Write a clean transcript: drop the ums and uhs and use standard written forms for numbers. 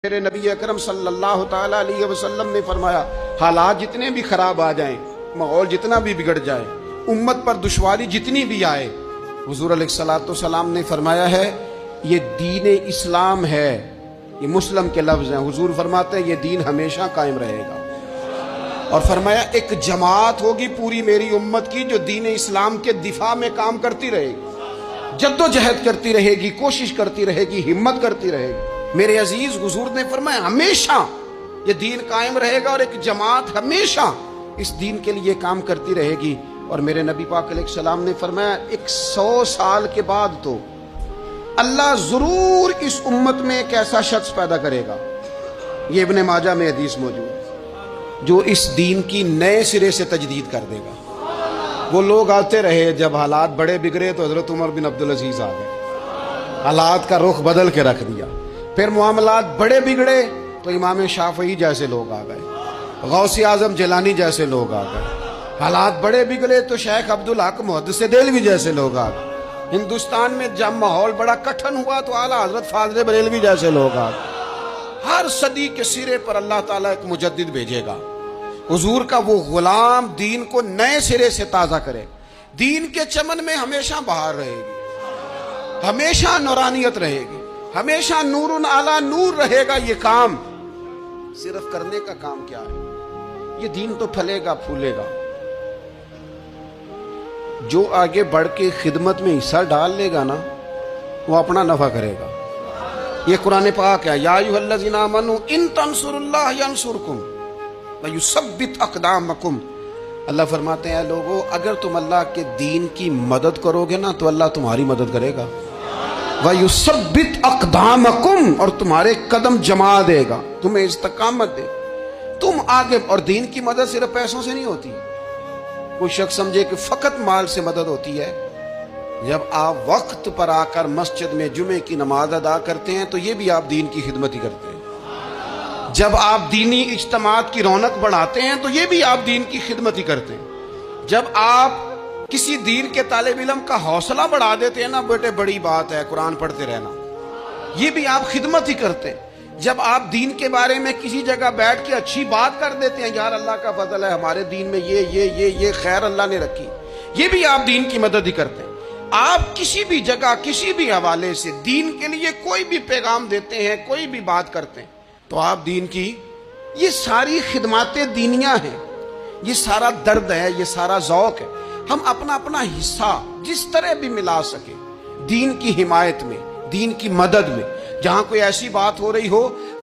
میرے نبی اکرم صلی اللہ تعالی علیہ وسلم نے فرمایا حالات جتنے بھی خراب آ جائیں، ماحول جتنا بھی بگڑ جائے، امت پر دشواری جتنی بھی آئے، حضور علیہ الصلوۃ والسلام نے فرمایا ہے یہ دین اسلام ہے۔ یہ مسلم کے لفظ ہیں، حضور فرماتے ہیں یہ دین ہمیشہ قائم رہے گا، اور فرمایا ایک جماعت ہوگی پوری میری امت کی جو دین اسلام کے دفاع میں کام کرتی رہے گی، جد و جہد کرتی رہے گی، کوشش کرتی رہے گی، ہمت کرتی رہے گی۔ میرے عزیز، حضور نے فرمایا ہمیشہ یہ دین قائم رہے گا، اور ایک جماعت ہمیشہ اس دین کے لیے کام کرتی رہے گی۔ اور میرے نبی پاک علیہ السلام نے فرمایا 100 سال کے بعد تو اللہ ضرور اس امت میں ایک ایسا شخص پیدا کرے گا، یہ ابن ماجہ میں حدیث موجود ہے، جو اس دین کی نئے سرے سے تجدید کر دے گا۔ وہ لوگ آتے رہے، جب حالات بڑے بگڑے تو حضرت عمر بن عبدالعزیز آ گئے، حالات کا رخ بدل کے رکھ دیا۔ پھر معاملات بڑے بگڑے تو امام شافعی جیسے لوگ آ گئے، غوث اعظم جیلانی جیسے لوگ آ گئے۔ حالات بڑے بگڑے تو شیخ عبدالحق محدث دہلوی جیسے لوگ آ گئے۔ ہندوستان میں جب ماحول بڑا کٹھن ہوا تو اعلیٰ حضرت فاضل بریلوی جیسے لوگ آ گئے۔ ہر صدی کے سرے پر اللہ تعالیٰ ایک مجدد بھیجے گا، حضور کا وہ غلام دین کو نئے سرے سے تازہ کرے، دین کے چمن میں ہمیشہ بہار رہے گی، ہمیشہ نورانیت رہے گی، ہمیشہ نور اعلیٰ نور رہے گا۔ یہ کام صرف کرنے کا کام کیا ہے؟ یہ دین تو پھلے گا، پھولے گا۔ جو آگے بڑھ کے خدمت میں حصہ ڈال لے گا نا، وہ اپنا نفع کرے گا۔ یہ قرآن پاک ہے، یا ایھا الذین آمنوا ان تنصروا اللہ ینصرکم ویثبت اقدامکم۔ اللہ فرماتے ہیں اے لوگو، اگر تم اللہ کے دین کی مدد کرو گے نا تو اللہ تمہاری مدد کرے گا، وَيُثَبِّتْ أَقْدَامَكُمْ، اور تمہارے قدم جما دے گا، تمہیں استقامت دے۔ تم آگے، اور دین کی مدد صرف پیسوں سے نہیں ہوتی۔ کوئی شخص سمجھے کہ فقط مال سے مدد ہوتی ہے۔ جب آپ وقت پر آ کر مسجد میں جمعے کی نماز ادا کرتے ہیں تو یہ بھی آپ دین کی خدمت ہی کرتے ہیں۔ جب آپ دینی اجتماعات کی رونق بڑھاتے ہیں تو یہ بھی آپ دین کی خدمت ہی کرتے ہیں۔ جب آپ کسی دین کے طالب علم کا حوصلہ بڑھا دیتے ہیں نا، بیٹے بڑی بات ہے قرآن پڑھتے رہنا، یہ بھی آپ خدمت ہی کرتے ہیں۔ جب آپ دین کے بارے میں کسی جگہ بیٹھ کے اچھی بات کر دیتے ہیں، یار اللہ کا فضل ہے ہمارے دین میں یہ خیر اللہ نے رکھی، یہ بھی آپ دین کی مدد ہی کرتے ہیں۔ آپ کسی بھی جگہ کسی بھی حوالے سے دین کے لیے کوئی بھی پیغام دیتے ہیں، کوئی بھی بات کرتے ہیں، تو آپ دین کی یہ ساری خدمات دینیاں ہیں، یہ سارا درد ہے، یہ سارا ذوق ہے۔ ہم اپنا اپنا حصہ جس طرح بھی ملا سکے دین کی حمایت میں، دین کی مدد میں۔ جہاں کوئی ایسی بات ہو رہی ہو